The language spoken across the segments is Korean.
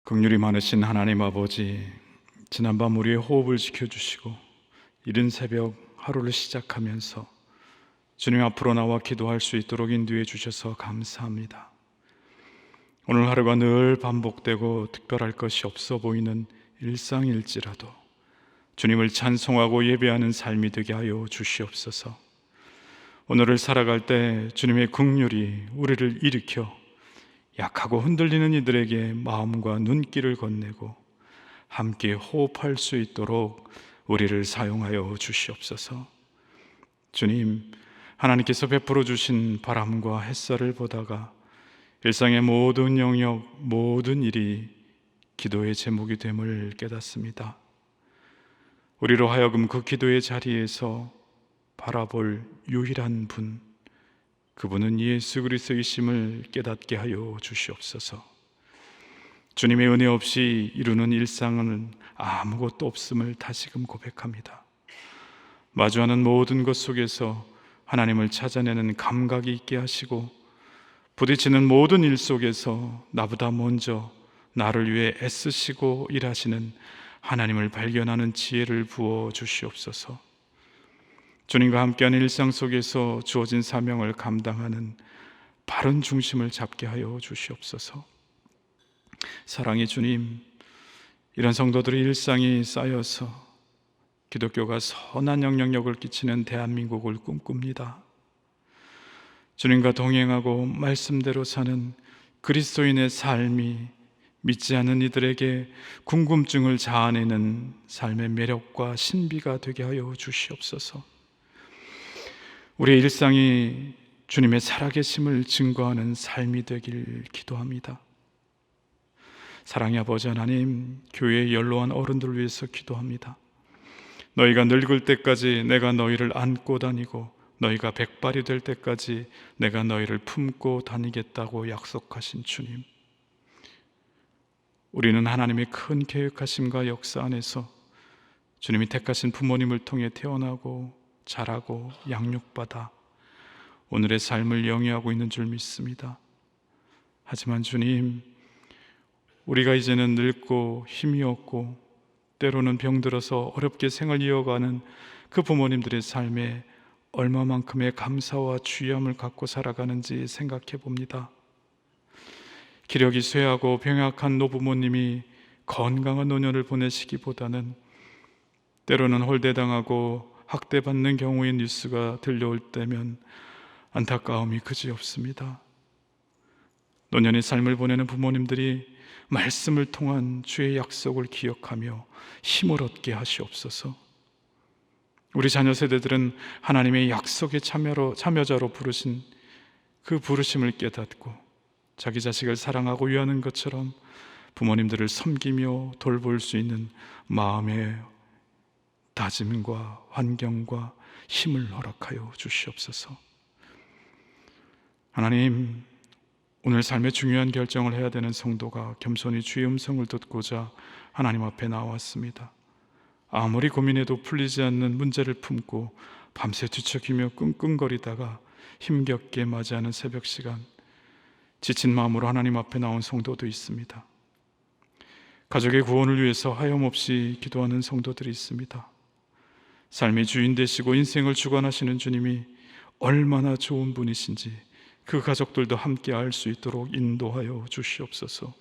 긍휼이 많으신 하나님 아버지, 지난밤 우리의 호흡을 지켜주시고 이른 새벽 하루를 시작하면서 주님 앞으로 나와 기도할 수 있도록 인도해 주셔서 감사합니다. 오늘 하루가 늘 반복되고 특별할 것이 없어 보이는 일상일지라도 주님을 찬송하고 예배하는 삶이 되게 하여 주시옵소서. 오늘을 살아갈 때 주님의 긍휼이 우리를 일으켜 약하고 흔들리는 이들에게 마음과 눈길을 건네고 함께 호흡할 수 있도록 우리를 사용하여 주시옵소서. 주님, 하나님께서 베풀어 주신 바람과 햇살을 보다가 일상의 모든 영역, 모든 일이 기도의 제목이 됨을 깨닫습니다. 우리로 하여금 그 기도의 자리에서 바라볼 유일한 분, 그분은 예수 그리스도이심을 깨닫게 하여 주시옵소서. 주님의 은혜 없이 이루는 일상은 아무것도 없음을 다시금 고백합니다. 마주하는 모든 것 속에서 하나님을 찾아내는 감각이 있게 하시고 부딪히는 모든 일 속에서 나보다 먼저 나를 위해 애쓰시고 일하시는 하나님을 발견하는 지혜를 부어 주시옵소서. 주님과 함께하는 일상 속에서 주어진 사명을 감당하는 바른 중심을 잡게 하여 주시옵소서. 사랑의 주님, 이런 성도들의 일상이 쌓여서 기독교가 선한 영향력을 끼치는 대한민국을 꿈꿉니다. 주님과 동행하고 말씀대로 사는 그리스도인의 삶이 믿지 않는 이들에게 궁금증을 자아내는 삶의 매력과 신비가 되게 하여 주시옵소서. 우리의 일상이 주님의 살아계심을 증거하는 삶이 되길 기도합니다. 사랑의 아버지 하나님, 교회의 연로한 어른들을 위해서 기도합니다. 너희가 늙을 때까지 내가 너희를 안고 다니고 너희가 백발이 될 때까지 내가 너희를 품고 다니겠다고 약속하신 주님, 우리는 하나님의 큰 계획하심과 역사 안에서 주님이 택하신 부모님을 통해 태어나고 자라고 양육받아 오늘의 삶을 영위하고 있는 줄 믿습니다. 하지만 주님, 우리가 이제는 늙고 힘이 없고 때로는 병들어서 어렵게 생을 이어가는 그 부모님들의 삶에 얼마만큼의 감사와 주의함을 갖고 살아가는지 생각해 봅니다. 기력이 쇠하고 병약한 노부모님이 건강한 노년을 보내시기보다는 때로는 홀대당하고 학대받는 경우의 뉴스가 들려올 때면 안타까움이 그지없습니다. 노년의 삶을 보내는 부모님들이 말씀을 통한 주의 약속을 기억하며 힘을 얻게 하시옵소서. 우리 자녀 세대들은 하나님의 약속의 참여자로 부르신 그 부르심을 깨닫고 자기 자식을 사랑하고 위하는 것처럼 부모님들을 섬기며 돌볼 수 있는 마음의 다짐과 환경과 힘을 허락하여 주시옵소서. 하나님, 오늘 삶의 중요한 결정을 해야 되는 성도가 겸손히 주의 음성을 듣고자 하나님 앞에 나왔습니다. 아무리 고민해도 풀리지 않는 문제를 품고 밤새 뒤척이며 끙끙거리다가 힘겹게 맞이하는 새벽 시간, 지친 마음으로 하나님 앞에 나온 성도도 있습니다. 가족의 구원을 위해서 하염없이 기도하는 성도들이 있습니다. 삶의 주인 되시고 인생을 주관하시는 주님이 얼마나 좋은 분이신지 그 가족들도 함께 알 수 있도록 인도하여 주시옵소서.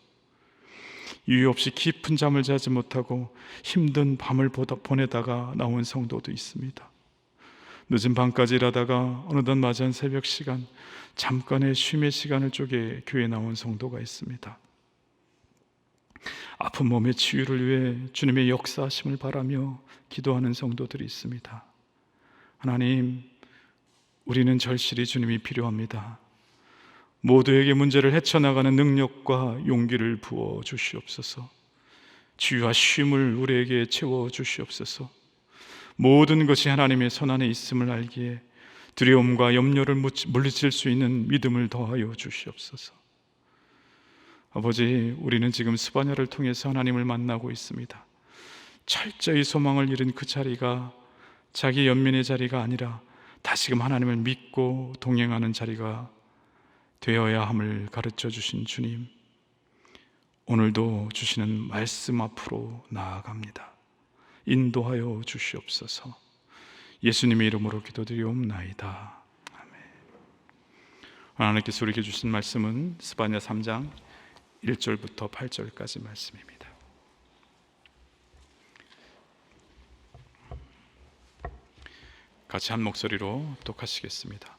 이유 없이 깊은 잠을 자지 못하고 힘든 밤을 보내다가 나온 성도도 있습니다. 늦은 밤까지 일하다가 어느덧 맞이한 새벽 시간, 잠깐의 쉼의 시간을 쪼개 교회에 나온 성도가 있습니다. 아픈 몸의 치유를 위해 주님의 역사하심을 바라며 기도하는 성도들이 있습니다. 하나님, 우리는 절실히 주님이 필요합니다. 모두에게 문제를 헤쳐나가는 능력과 용기를 부어 주시옵소서. 치유와 쉼을 우리에게 채워 주시옵소서. 모든 것이 하나님의 손안에 있음을 알기에 두려움과 염려를 물리칠 수 있는 믿음을 더하여 주시옵소서. 아버지, 우리는 지금 스바냐를 통해서 하나님을 만나고 있습니다. 철저히 소망을 잃은 그 자리가 자기 연민의 자리가 아니라 다시금 하나님을 믿고 동행하는 자리가 되어야 함을 가르쳐 주신 주님, 오늘도 주시는 말씀 앞으로 나아갑니다. 인도하여 주시옵소서. 예수님의 이름으로 기도드리옵나이다. 아멘. 하나님께서 우리에게 주신 말씀은 스바냐 3장 1절부터 8절까지 말씀입니다. 같이 한 목소리로 독하시겠습니다.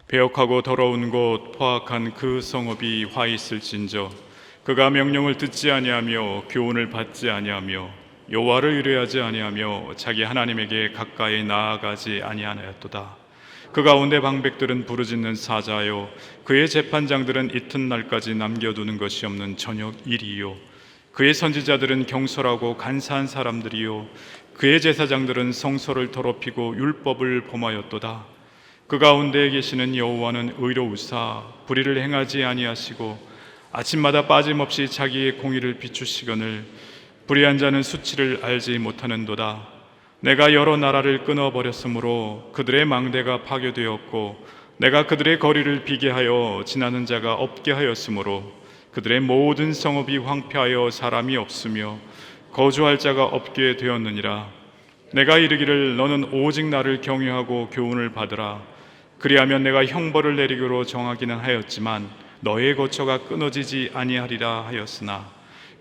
배역하고 더러운 곳 포악한 그 성읍이 화 있을진저 그가 명령을 듣지 아니하며 교훈을 받지 아니하며 여호와를 의뢰하지 아니하며 자기 하나님에게 가까이 나아가지 아니하였도다. 그 가운데 방백들은 부르짖는 사자요 그의 재판장들은 이튿날까지 남겨두는 것이 없는 저녁 일이요 그의 선지자들은 경솔하고 간사한 사람들이요 그의 제사장들은 성소를 더럽히고 율법을 범하였도다. 그 가운데에 계시는 여호와는 의로우사 불의를 행하지 아니하시고 아침마다 빠짐없이 자기의 공의를 비추시거늘 불의한 자는 수치를 알지 못하는도다. 내가 여러 나라를 끊어버렸으므로 그들의 망대가 파괴되었고 내가 그들의 거리를 비게 하여 지나는 자가 없게 하였으므로 그들의 모든 성읍이 황폐하여 사람이 없으며 거주할 자가 없게 되었느니라. 내가 이르기를 너는 오직 나를 경외하고 교훈을 받으라. 그리하면 내가 형벌을 내리기로 정하기는 하였지만 너의 거처가 끊어지지 아니하리라 하였으나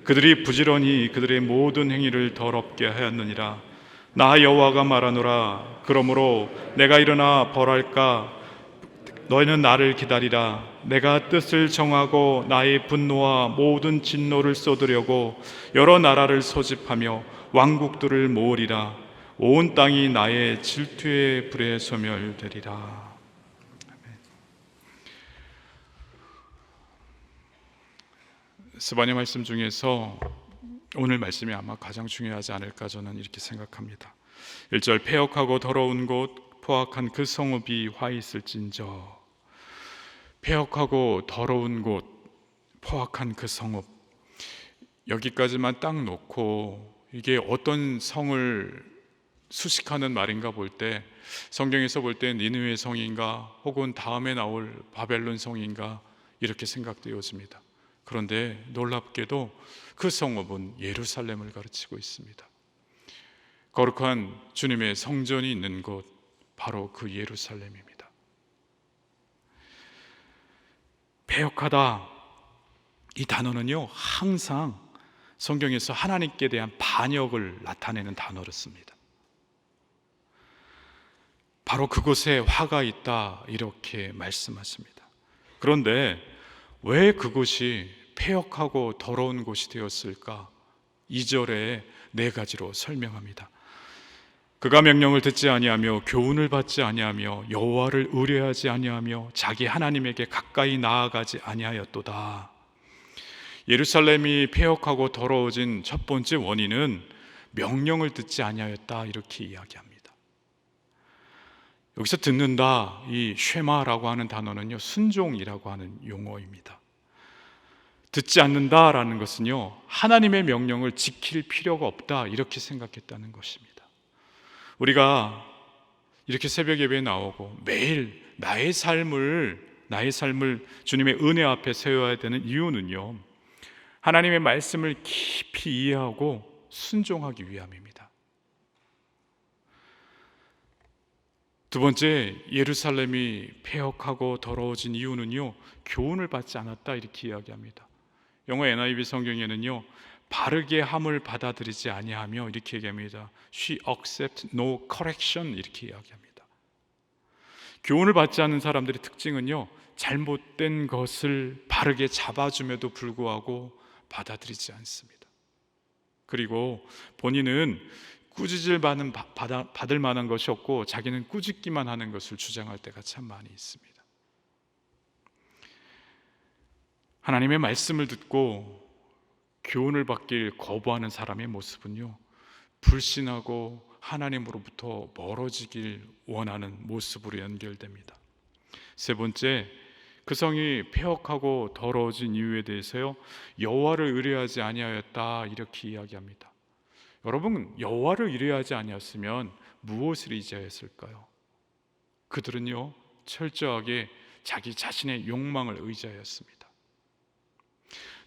그들이 부지런히 그들의 모든 행위를 더럽게 하였느니라. 나 여호와가 말하노라. 그러므로 내가 일어나 벌할까? 너희는 나를 기다리라. 내가 뜻을 정하고 나의 분노와 모든 진노를 쏟으려고 여러 나라를 소집하며 왕국들을 모으리라. 온 땅이 나의 질투의 불에 소멸되리라. 스바냐 말씀 중에서 오늘 말씀이 아마 가장 중요하지 않을까 저는 이렇게 생각합니다. 1절 폐역하고 더러운 곳 포악한 그 성읍이 화 있을진저. 폐역하고 더러운 곳 포악한 그 성읍, 여기까지만 딱 놓고 이게 어떤 성을 수식하는 말인가 볼 때 성경에서 볼 때 니느웨 성인가 혹은 다음에 나올 바벨론 성인가 이렇게 생각되어집니다. 그런데 놀랍게도 그 성읍은 예루살렘을 가르치고 있습니다. 거룩한 주님의 성전이 있는 곳 바로 그 예루살렘입니다. 배역하다 이 단어는요 항상 성경에서 하나님께 대한 반역을 나타내는 단어를 씁니다. 바로 그곳에 화가 있다 이렇게 말씀하십니다. 그런데 왜 그곳이 폐역하고 더러운 곳이 되었을까? 2절에 4가지로 설명합니다. 그가 명령을 듣지 아니하며 교훈을 받지 아니하며 여호와를 의뢰하지 아니하며 자기 하나님에게 가까이 나아가지 아니하였도다. 예루살렘이 폐역하고 더러워진 첫 번째 원인은 명령을 듣지 아니하였다 이렇게 이야기합니다. 여기서 듣는다, 이 쉐마라고 하는 단어는요 순종이라고 하는 용어입니다. 듣지 않는다라는 것은요 하나님의 명령을 지킬 필요가 없다 이렇게 생각했다는 것입니다. 우리가 이렇게 새벽 예배에 나오고 매일 나의 삶을 주님의 은혜 앞에 세워야 되는 이유는요 하나님의 말씀을 깊이 이해하고 순종하기 위함입니다. 두 번째, 예루살렘이 폐역하고 더러워진 이유는요 교훈을 받지 않았다 이렇게 이야기합니다. 영어 NIV 성경에는요 바르게 함을 받아들이지 아니하며 이렇게 얘기합니다. She accept no correction 이렇게 이야기합니다. 교훈을 받지 않는 사람들의 특징은요 잘못된 것을 바르게 잡아줌에도 불구하고 받아들이지 않습니다. 그리고 본인은 꾸짖을 받을 만한 것이 없고 자기는 꾸짖기만 하는 것을 주장할 때가 참 많이 있습니다. 하나님의 말씀을 듣고 교훈을 받길 거부하는 사람의 모습은요 불신하고 하나님으로부터 멀어지길 원하는 모습으로 연결됩니다. 세 번째, 그 성이 폐역하고 더러워진 이유에 대해서요 여호와를 의뢰하지 아니하였다 이렇게 이야기합니다. 여러분, 여호와를 의뢰하지 아니었으면 무엇을 의지하였을까요? 그들은요 철저하게 자기 자신의 욕망을 의지하였습니다.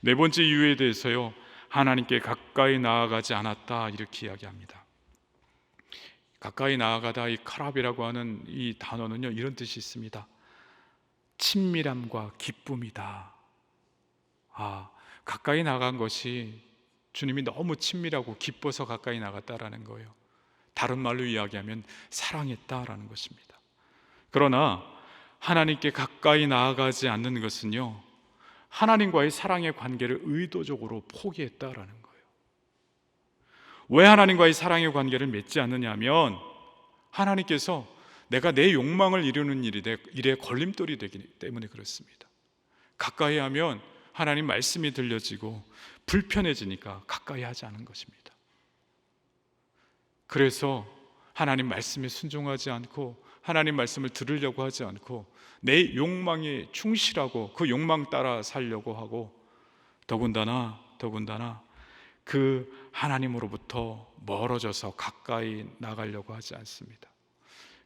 네 번째 이유에 대해서요, 하나님께 가까이 나아가지 않았다, 이렇게 이야기합니다. 가까이 나아가다, 이 카랍이라고 하는 이 단어는요, 이런 뜻이 있습니다. 친밀함과 기쁨이다. 가까이 나간 것이 주님이 너무 친밀하고 기뻐서 가까이 나갔다라는 거예요. 다른 말로 이야기하면 사랑했다라는 것입니다. 그러나 하나님께 가까이 나아가지 않는 것은요, 하나님과의 사랑의 관계를 의도적으로 포기했다라는 거예요. 왜 하나님과의 사랑의 관계를 맺지 않느냐 하면, 하나님께서 내가 내 욕망을 이루는 일에 걸림돌이 되기 때문에 그렇습니다. 가까이 하면 하나님 말씀이 들려지고 불편해지니까 가까이 하지 않은 것입니다. 그래서 하나님 말씀에 순종하지 않고 하나님 말씀을 들으려고 하지 않고 내 욕망에 충실하고 그 욕망 따라 살려고 하고, 더군다나 그 하나님으로부터 멀어져서 가까이 나가려고 하지 않습니다.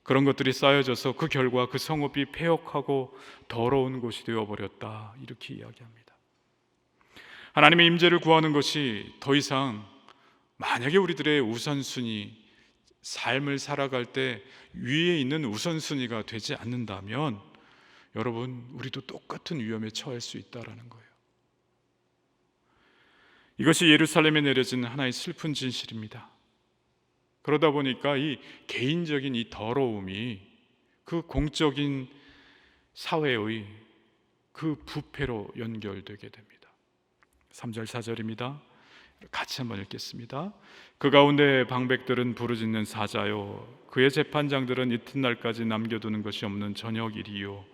그런 것들이 쌓여져서 그 결과 그 성읍이 폐역하고 더러운 곳이 되어버렸다, 이렇게 이야기합니다. 하나님의 임재를 구하는 것이 더 이상, 만약에 우리들의 우선순위, 삶을 살아갈 때 위에 있는 우선순위가 되지 않는다면, 여러분, 우리도 똑같은 위험에 처할 수 있다는 거예요. 이것이 예루살렘에 내려진 하나의 슬픈 진실입니다. 그러다 보니까 이 개인적인 이 더러움이 그 공적인 사회의 그 부패로 연결되게 됩니다. 3절 4절입니다. 같이 한번 읽겠습니다. 그 가운데 방백들은 부르짖는 사자요, 그의 재판장들은 이튿날까지 남겨두는 것이 없는 저녁일이요,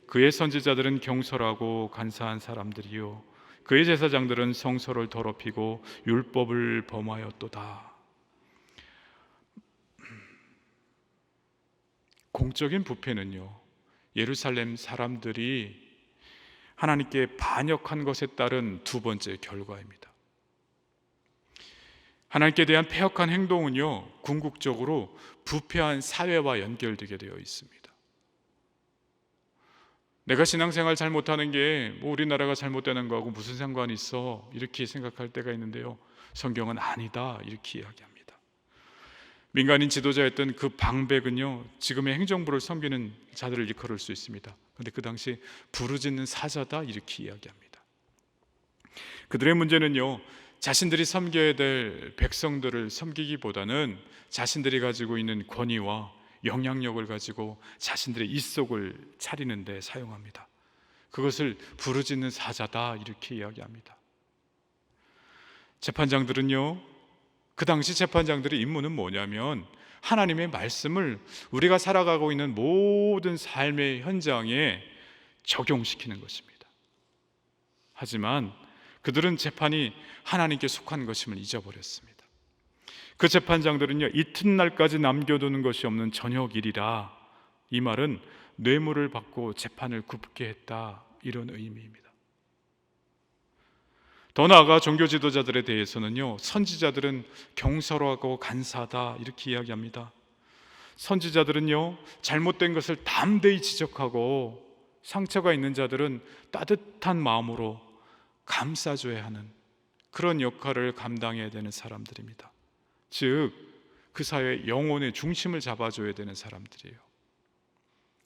그의 선지자들은 경솔하고 간사한 사람들이요, 그의 제사장들은 성소를 더럽히고 율법을 범하였도다. 공적인 부패는요, 예루살렘 사람들이 하나님께 반역한 것에 따른 두 번째 결과입니다. 하나님께 대한 패역한 행동은요, 궁극적으로 부패한 사회와 연결되게 되어 있습니다. 내가 신앙생활 잘못하는 게 우리나라가 잘못되는 거하고 무슨 상관이 있어, 이렇게 생각할 때가 있는데요, 성경은 아니다, 이렇게 이야기합니다. 민간인 지도자였던 그 방백은요, 지금의 행정부를 섬기는 자들을 일컬을 수 있습니다. 그런데 그 당시 부르짖는 사자다, 이렇게 이야기합니다. 그들의 문제는요, 자신들이 섬겨야 될 백성들을 섬기기보다는 자신들이 가지고 있는 권위와 영향력을 가지고 자신들의 입속을 차리는 데 사용합니다. 그것을 부르짖는 사자다, 이렇게 이야기합니다. 재판장들은요, 그 당시 재판장들의 임무는 뭐냐면, 하나님의 말씀을 우리가 살아가고 있는 모든 삶의 현장에 적용시키는 것입니다. 하지만 그들은 재판이 하나님께 속한 것임을 잊어버렸습니다. 그 재판장들은요, 이튿날까지 남겨두는 것이 없는 저녁일이라, 이 말은 뇌물을 받고 재판을 굽게 했다, 이런 의미입니다. 더 나아가 종교 지도자들에 대해서는요, 선지자들은 경솔하고 간사하다, 이렇게 이야기합니다. 선지자들은요, 잘못된 것을 담대히 지적하고 상처가 있는 자들은 따뜻한 마음으로 감싸줘야 하는 그런 역할을 감당해야 되는 사람들입니다. 즉, 그 사회의 영혼의 중심을 잡아줘야 되는 사람들이에요.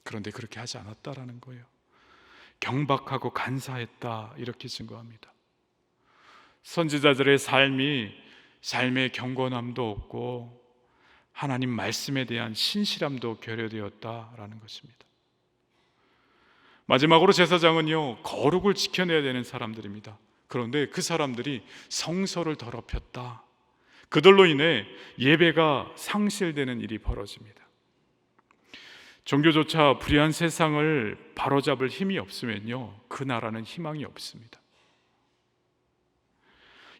그런데 그렇게 하지 않았다라는 거예요. 경박하고 간사했다, 이렇게 증거합니다. 선지자들의 삶의 경건함도 없고 하나님 말씀에 대한 신실함도 결여되었다라는 것입니다. 마지막으로 제사장은요, 거룩을 지켜내야 되는 사람들입니다. 그런데 그 사람들이 성소를 더럽혔다. 그들로 인해 예배가 상실되는 일이 벌어집니다. 종교조차 불의한 세상을 바로잡을 힘이 없으면요, 그 나라는 희망이 없습니다.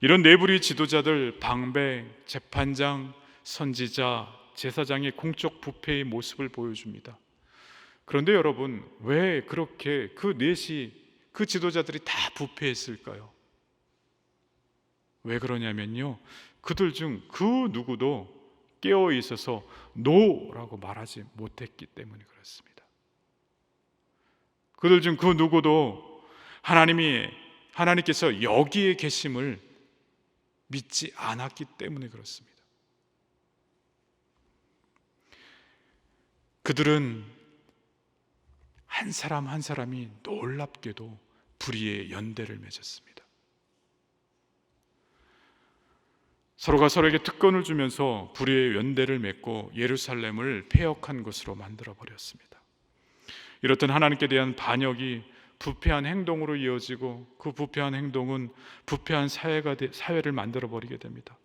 이런 내부리 지도자들, 방백, 재판장, 선지자, 제사장의 공적 부패의 모습을 보여줍니다. 그런데 여러분, 왜 그렇게 그 지도자들이 다 부패했을까요? 왜 그러냐면요, 그들 중 그 누구도 깨어 있어서 노라고 말하지 못했기 때문에 그렇습니다. 그들 중 그 누구도 하나님이 하나님께서 여기에 계심을 믿지 않았기 때문에 그렇습니다. 그들은 한 사람 한 사람이 놀랍게도 불의의 연대를 맺었습니다. 서로가 서로에게 특권을 주면서 불의의 연대를 맺고 예루살렘을 폐역한 것으로 만들어 버렸습니다. 이렇듯 하나님께 대한 반역이 부패한 행동으로 이어지고 그 부패한 행동은 부패한 사회를 만들어 버리게 됩니다.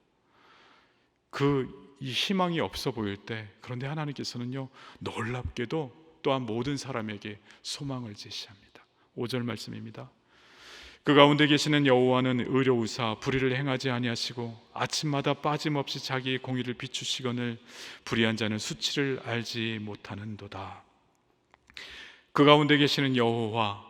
이 희망이 없어 보일 때, 그런데 하나님께서는요, 놀랍게도 또한 모든 사람에게 소망을 제시합니다. 5절 말씀입니다. 그 가운데 계시는 여호와는 의로우사 불의를 행하지 아니하시고 아침마다 빠짐없이 자기의 공의를 비추시거늘 불의한 자는 수치를 알지 못하는도다. 그 가운데 계시는 여호와,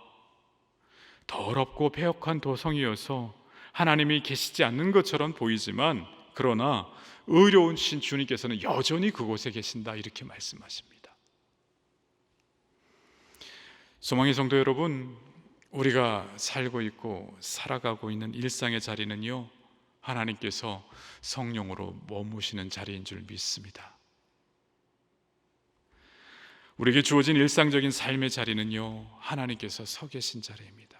더럽고 패역한 도성이어서 하나님이 계시지 않는 것처럼 보이지만 그러나 의로운 신 주님께서는 여전히 그곳에 계신다, 이렇게 말씀하십니다. 소망의 성도 여러분, 우리가 살고 있고 살아가고 있는 일상의 자리는요, 하나님께서 성령으로 머무시는 자리인 줄 믿습니다. 우리에게 주어진 일상적인 삶의 자리는요, 하나님께서 서 계신 자리입니다.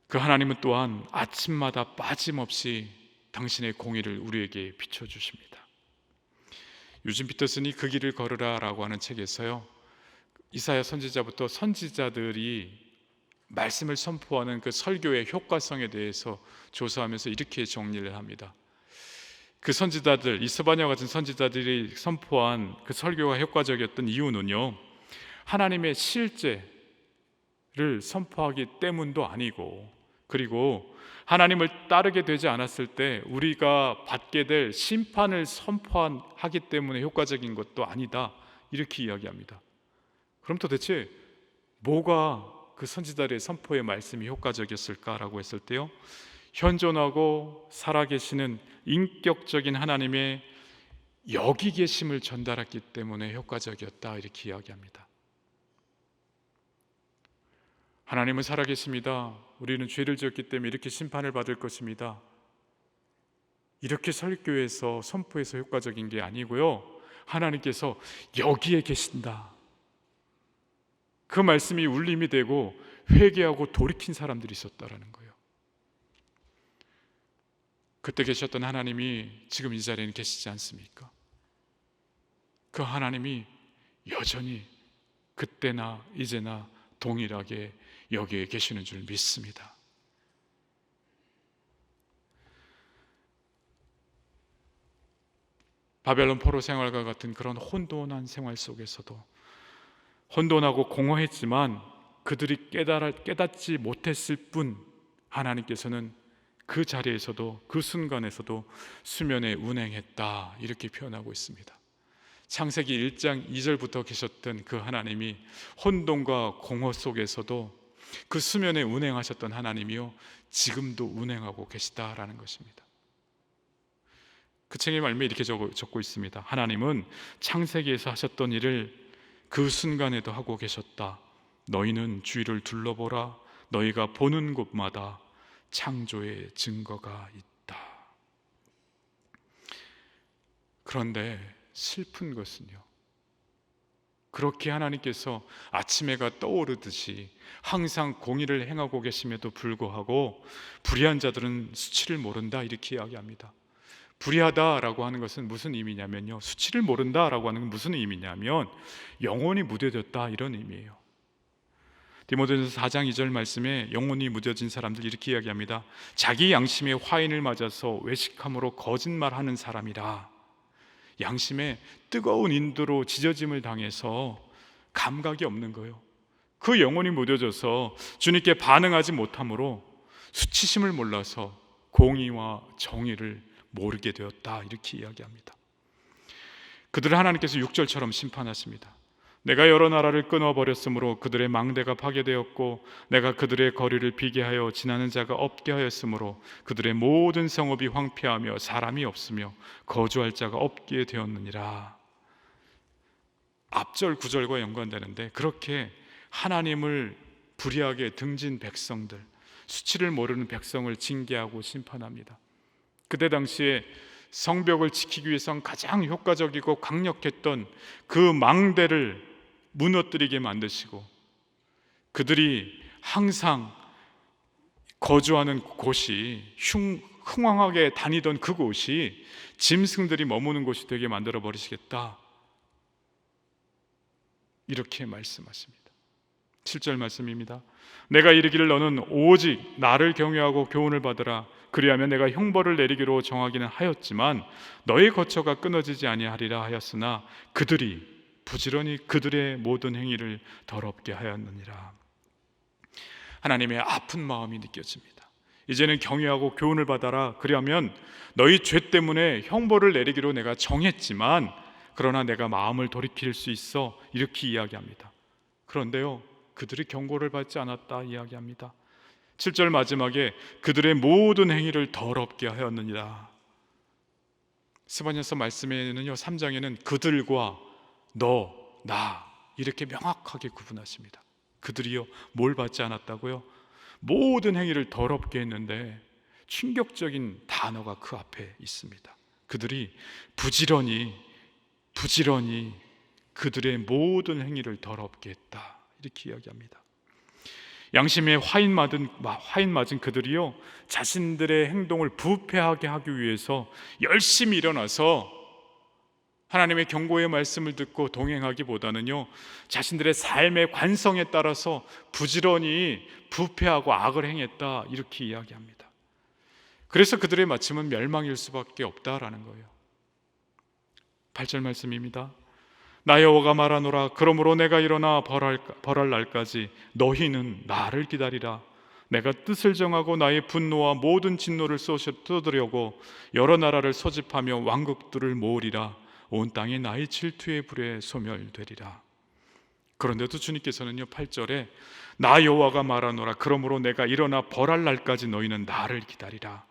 그 하나님은 또한 아침마다 빠짐없이 당신의 공의를 우리에게 비춰주십니다. 유진 피터슨이 그 길을 걸으라 라고 하는 책에서요, 이사야 선지자부터 선지자들이 말씀을 선포하는 그 설교의 효과성에 대해서 조사하면서 이렇게 정리를 합니다. 그 선지자들, 이스바냐 같은 선지자들이 선포한 그 설교가 효과적이었던 이유는요, 하나님의 실제를 선포하기 때문도 아니고, 그리고 하나님을 따르게 되지 않았을 때 우리가 받게 될 심판을 선포하기 때문에 효과적인 것도 아니다, 이렇게 이야기합니다. 그럼 도대체 뭐가 그 선지자들의 선포의 말씀이 효과적이었을까라고 했을 때요, 현존하고 살아계시는 인격적인 하나님의 여기 계심을 전달했기 때문에 효과적이었다, 이렇게 이야기합니다. 하나님은 살아계십니다. 우리는 죄를 지었기 때문에 이렇게 심판을 받을 것입니다. 이렇게 설교에서 선포해서 효과적인 게 아니고요, 하나님께서 여기에 계신다, 그 말씀이 울림이 되고 회개하고 돌이킨 사람들이 있었다라는 거예요. 그때 계셨던 하나님이 지금 이 자리에는 계시지 않습니까? 그 하나님이 여전히 그때나 이제나 동일하게 여기에 계시는 줄 믿습니다. 바벨론 포로 생활과 같은 그런 혼돈한 생활 속에서도 혼돈하고 공허했지만 그들이 깨닫지 못했을 뿐, 하나님께서는 그 자리에서도, 그 순간에서도 수면에 운행했다, 이렇게 표현하고 있습니다. 창세기 1장 2절부터 계셨던 그 하나님이 혼돈과 공허 속에서도 그 수면에 운행하셨던 하나님이요, 지금도 운행하고 계시다라는 것입니다. 그 책의 말씀에 이렇게 적고 있습니다. 하나님은 창세기에서 하셨던 일을 그 순간에도 하고 계셨다. 너희는 주위를 둘러보라. 너희가 보는 곳마다 창조의 증거가 있다. 그런데 슬픈 것은요, 그렇게 하나님께서 아침 해가 떠오르듯이 항상 공의를 행하고 계심에도 불구하고 불의한 자들은 수치를 모른다, 이렇게 이야기합니다. 불의하다라고 하는 것은 무슨 의미냐면요, 수치를 모른다라고 하는 건 무슨 의미냐면 영혼이 무뎌졌다, 이런 의미예요. 디모데전서 4장 2절 말씀에 영혼이 무뎌진 사람들 이렇게 이야기합니다. 자기 양심의 화인을 맞아서 외식함으로 거짓말하는 사람이라. 양심에 뜨거운 인도로 지져짐을 당해서 감각이 없는 거예요. 그 영혼이 무뎌져서 주님께 반응하지 못함으로 수치심을 몰라서 공의와 정의를 모르게 되었다, 이렇게 이야기합니다. 그들을 하나님께서 6절처럼 심판하십니다. 내가 여러 나라를 끊어버렸으므로 그들의 망대가 파괴되었고 내가 그들의 거리를 비게 하여 지나는 자가 없게 하였으므로 그들의 모든 성읍이 황폐하며 사람이 없으며 거주할 자가 없게 되었느니라. 앞절 9절과 연관되는데, 그렇게 하나님을 불의하게 등진 백성들, 수치를 모르는 백성을 징계하고 심판합니다. 그때 당시에 성벽을 지키기 위해선 가장 효과적이고 강력했던 그 망대를 무너뜨리게 만드시고, 그들이 항상 거주하는 곳이 흥왕하게 다니던 그곳이 짐승들이 머무는 곳이 되게 만들어 버리시겠다, 이렇게 말씀하십니다. 7절 말씀입니다. 내가 이르기를 너는 오직 나를 경외하고 교훈을 받으라. 그리하면 내가 형벌을 내리기로 정하기는 하였지만 너의 거처가 끊어지지 아니하리라 하였으나 그들이 부지런히 그들의 모든 행위를 더럽게 하였느니라. 하나님의 아픈 마음이 느껴집니다. 이제는 경외하고 교훈을 받아라. 그리하면 너희 죄 때문에 형벌을 내리기로 내가 정했지만 그러나 내가 마음을 돌이킬 수 있어, 이렇게 이야기합니다. 그런데요, 그들이 경고를 받지 않았다 이야기합니다. 7절 마지막에 그들의 모든 행위를 더럽게 하였느니라. 스바냐서 말씀에는요, 3장에는 그들과 너, 나 이렇게 명확하게 구분하십니다. 그들이요, 뭘 받지 않았다고요? 모든 행위를 더럽게 했는데 충격적인 단어가 그 앞에 있습니다. 그들이 부지런히 그들의 모든 행위를 더럽게 했다, 이렇게 이야기합니다. 양심에 화인 맞은 그들이요, 자신들의 행동을 부패하게 하기 위해서 열심히 일어나서 하나님의 경고의 말씀을 듣고 동행하기보다는요, 자신들의 삶의 관성에 따라서 부지런히 부패하고 악을 행했다, 이렇게 이야기합니다. 그래서 그들의 마침은 멸망일 수밖에 없다라는 거예요. 8절 말씀입니다. 나 여호와가 말하노라. 그러므로 내가 일어나 벌할 날까지 너희는 나를 기다리라. 내가 뜻을 정하고 나의 분노와 모든 진노를 쏟으려고 여러 나라를 소집하며 왕국들을 모으리라. 온 땅이 나의 질투의 불에 소멸되리라. 그런데도 주님께서는요, 8절에 나 여호와가 말하노라. 그러므로 내가 일어나 벌할 날까지 너희는 나를 기다리라.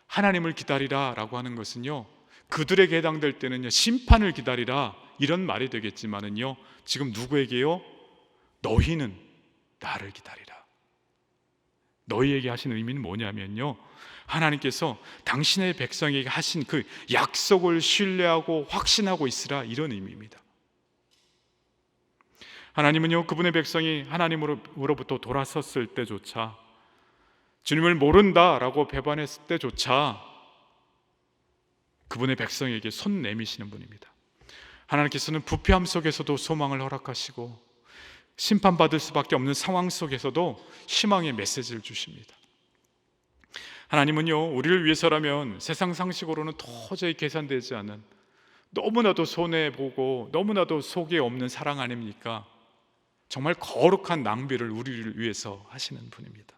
하나님을 기다리라 라고 하는 것은요, 그들에게 해당될 때는요, 심판을 기다리라 이런 말이 되겠지만은요, 지금 누구에게요? 너희는 나를 기다리라. 너희에게 하신 의미는 뭐냐면요, 하나님께서 당신의 백성에게 하신 그 약속을 신뢰하고 확신하고 있으라, 이런 의미입니다. 하나님은요, 그분의 백성이 하나님으로부터 돌아섰을 때조차, 주님을 모른다라고 배반했을 때조차 그분의 백성에게 손 내미시는 분입니다. 하나님께서는 부패함 속에서도 소망을 허락하시고 심판받을 수밖에 없는 상황 속에서도 희망의 메시지를 주십니다. 하나님은요, 우리를 위해서라면 세상 상식으로는 도저히 계산되지 않은, 너무나도 손해보고 너무나도 속에 없는 사랑 아닙니까? 정말 거룩한 낭비를 우리를 위해서 하시는 분입니다.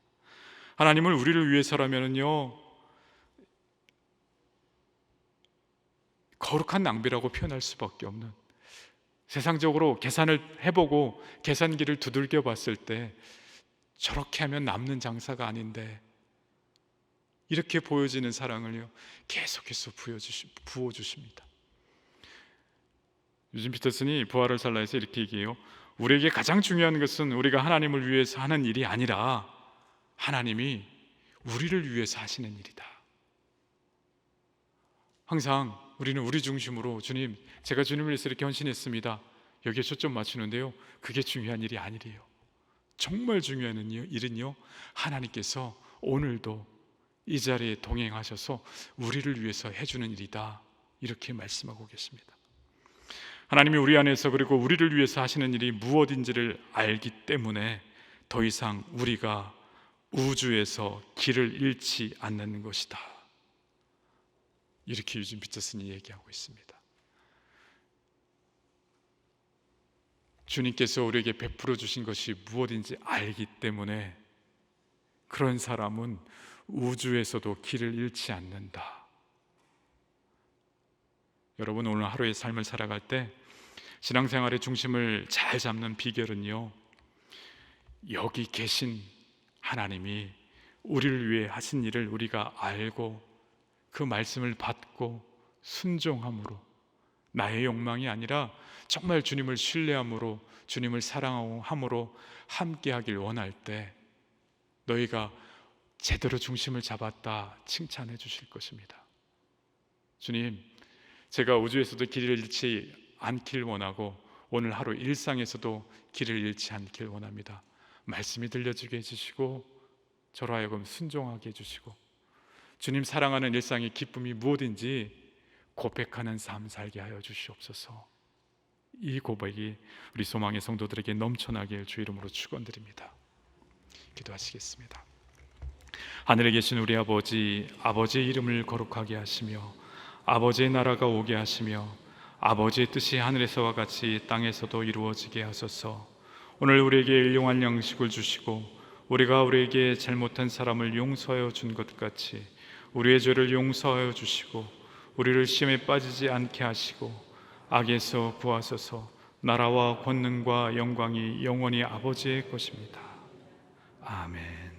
하나님을 우리를 위해서라면요, 거룩한 낭비라고 표현할 수밖에 없는, 세상적으로 계산을 해보고 계산기를 두들겨 봤을 때 저렇게 하면 남는 장사가 아닌데 이렇게 보여지는 사랑을요, 계속해서 부어주십니다. 유진 피터슨이 부활을 살라에서 이렇게 얘기해요. 우리에게 가장 중요한 것은 우리가 하나님을 위해서 하는 일이 아니라 하나님이 우리를 위해서 하시는 일이다. 항상 우리는 우리 중심으로, 주님, 제가 주님을 위해서 이렇게 헌신했습니다, 여기에 초점 맞추는데요, 그게 중요한 일이 아니래요. 정말 중요한 일은요, 하나님께서 오늘도 이 자리에 동행하셔서 우리를 위해서 해주는 일이다, 이렇게 말씀하고 계십니다. 하나님이 우리 안에서, 그리고 우리를 위해서 하시는 일이 무엇인지를 알기 때문에 더 이상 우리가 우주에서 길을 잃지 않는 것이다, 이렇게 유진 피터슨이 얘기하고 있습니다. 주님께서 우리에게 베풀어 주신 것이 무엇인지 알기 때문에 그런 사람은 우주에서도 길을 잃지 않는다. 여러분, 오늘 하루의 삶을 살아갈 때 신앙생활의 중심을 잘 잡는 비결은요, 여기 계신 하나님이 우리를 위해 하신 일을 우리가 알고 그 말씀을 받고 순종함으로 나의 욕망이 아니라 정말 주님을 신뢰함으로, 주님을 사랑함으로 함께하길 원할 때 너희가 제대로 중심을 잡았다 칭찬해 주실 것입니다. 주님, 제가 우주에서도 길을 잃지 않길 원하고 오늘 하루 일상에서도 길을 잃지 않길 원합니다. 말씀이 들려지게 해주시고 저로 하여금 순종하게 해주시고 주님 사랑하는 일상의 기쁨이 무엇인지 고백하는 삶 살게 하여 주시옵소서. 이 고백이 우리 소망의 성도들에게 넘쳐나길 주 이름으로 축원드립니다. 기도하시겠습니다. 하늘에 계신 우리 아버지, 아버지의 이름을 거룩하게 하시며 아버지의 나라가 오게 하시며 아버지의 뜻이 하늘에서와 같이 땅에서도 이루어지게 하소서. 오늘 우리에게 일용할 양식을 주시고 우리가 우리에게 잘못한 사람을 용서하여 준 것 같이 우리의 죄를 용서하여 주시고 우리를 시험에 빠지지 않게 하시고 악에서 구하소서. 나라와 권능과 영광이 영원히 아버지의 것입니다. 아멘.